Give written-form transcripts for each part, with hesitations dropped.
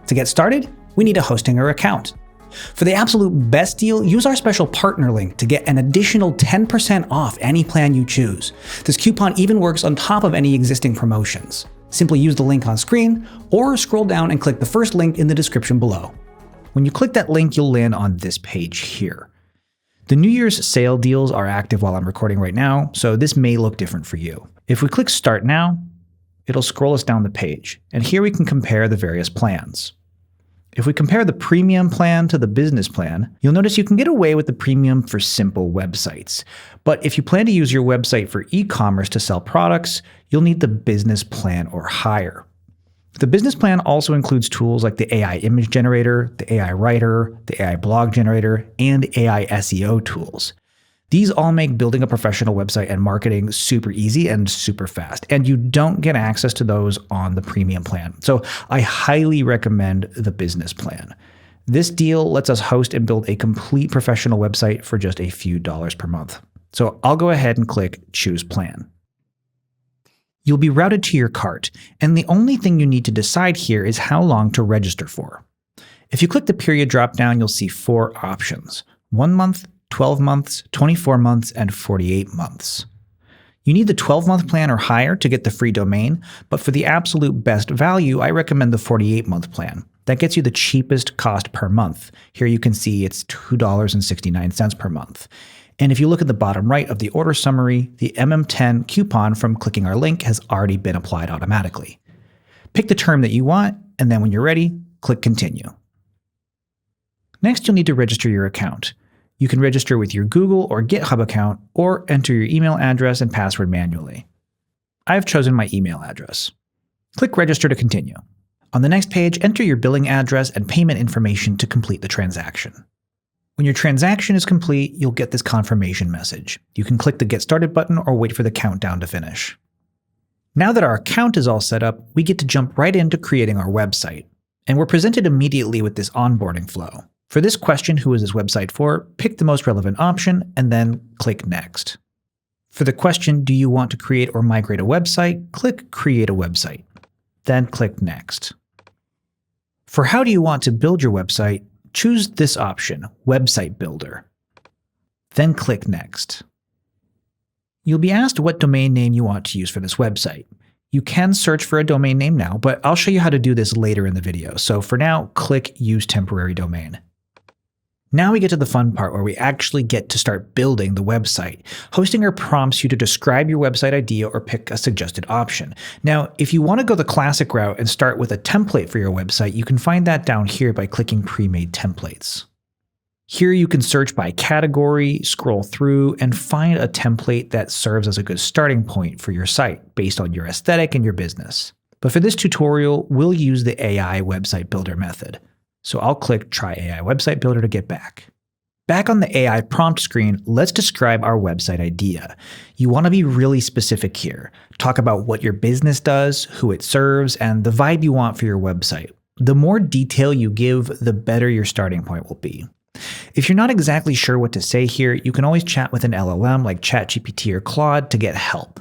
To get started, we need a Hostinger account. For the absolute best deal, use our special partner link to get an additional 10% off any plan you choose. This coupon even works on top of any existing promotions. Simply use the link on screen or scroll down and click the first link in the description below. When you click that link, you'll land on this page here. The New Year's sale deals are active while I'm recording right now, so this may look different for you. If we click Start Now, it'll scroll us down the page, and here we can compare the various plans. If we compare the premium plan to the business plan, you'll notice you can get away with the premium for simple websites. But if you plan to use your website for e-commerce to sell products, you'll need the business plan or higher. The business plan also includes tools like the AI image generator, the AI writer, the AI blog generator, and AI SEO tools. These all make building a professional website and marketing super easy and super fast, and you don't get access to those on the premium plan. So I highly recommend the business plan. This deal lets us host and build a complete professional website for just a few dollars per month. So I'll go ahead and click Choose Plan. You'll be routed to your cart, and the only thing you need to decide here is how long to register for. If you click the period dropdown, you'll see 4 options: 1 month, 12 months, 24 months, and 48 months. You need the 12-month plan or higher to get the free domain, but for the absolute best value, I recommend the 48-month plan. That gets you the cheapest cost per month. Here you can see it's $2.69 per month. And if you look at the bottom right of the order summary, the MM10 coupon from clicking our link has already been applied automatically. Pick the term that you want, and then when you're ready, click Continue. Next, you'll need to register your account. You can register with your Google or GitHub account, or enter your email address and password manually. I've chosen my email address. Click Register to continue. On the next page, enter your billing address and payment information to complete the transaction. When your transaction is complete, you'll get this confirmation message. You can click the Get Started button or wait for the countdown to finish. Now that our account is all set up, we get to jump right into creating our website. And we're presented immediately with this onboarding flow. For this question, who is this website for, pick the most relevant option and then click Next. For the question, do you want to create or migrate a website, click Create a Website. Then click Next. For how do you want to build your website, choose this option, Website Builder. Then click Next. You'll be asked what domain name you want to use for this website. You can search for a domain name now, but I'll show you how to do this later in the video. So for now, click Use Temporary Domain. Now we get to the fun part where we actually get to start building the website. Hostinger prompts you to describe your website idea or pick a suggested option. Now, if you want to go the classic route and start with a template for your website, you can find that down here by clicking Pre-made Templates. Here you can search by category, scroll through, and find a template that serves as a good starting point for your site based on your aesthetic and your business. But for this tutorial, we'll use the AI Website Builder method. So I'll click Try AI Website Builder to get back. Back on the AI prompt screen, let's describe our website idea. You want to be really specific here. Talk about what your business does, who it serves, and the vibe you want for your website. The more detail you give, the better your starting point will be. If you're not exactly sure what to say here, you can always chat with an LLM like ChatGPT or Claude to get help.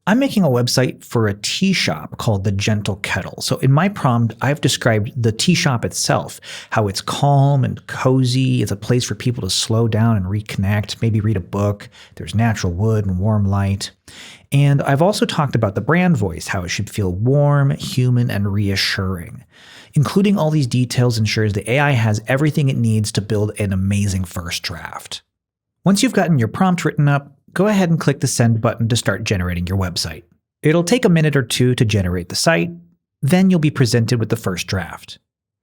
I'm making a website for a tea shop called The Gentle Kettle. So in my prompt, I've described the tea shop itself, how it's calm and cozy. It's a place for people to slow down and reconnect, maybe read a book. There's natural wood and warm light. And I've also talked about the brand voice, how it should feel warm, human, and reassuring. Including all these details ensures the AI has everything it needs to build an amazing first draft. Once you've gotten your prompt written up, go ahead and click the Send button to start generating your website. It'll take a minute or two to generate the site, then you'll be presented with the first draft.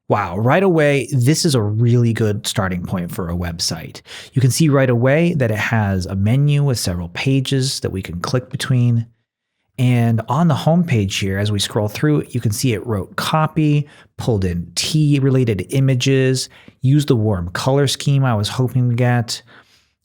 Wow, right away, this is a really good starting point for a website. You can see right away that it has a menu with several pages that we can click between. And on the home page here, as we scroll through, you can see it wrote copy, pulled in tea-related images, used the warm color scheme I was hoping to get.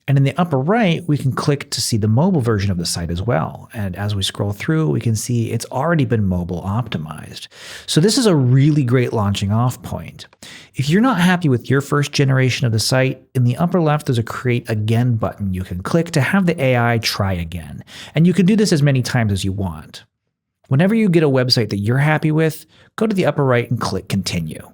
And in the upper right, we can click to see the mobile version of the site as well. And as we scroll through, we can see it's already been mobile optimized. So this is a really great launching off point. If you're not happy with your first generation of the site, in the upper left, there's a Create Again button you can click to have the AI try again. And you can do this as many times as you want. Whenever you get a website that you're happy with, go to the upper right and click Continue.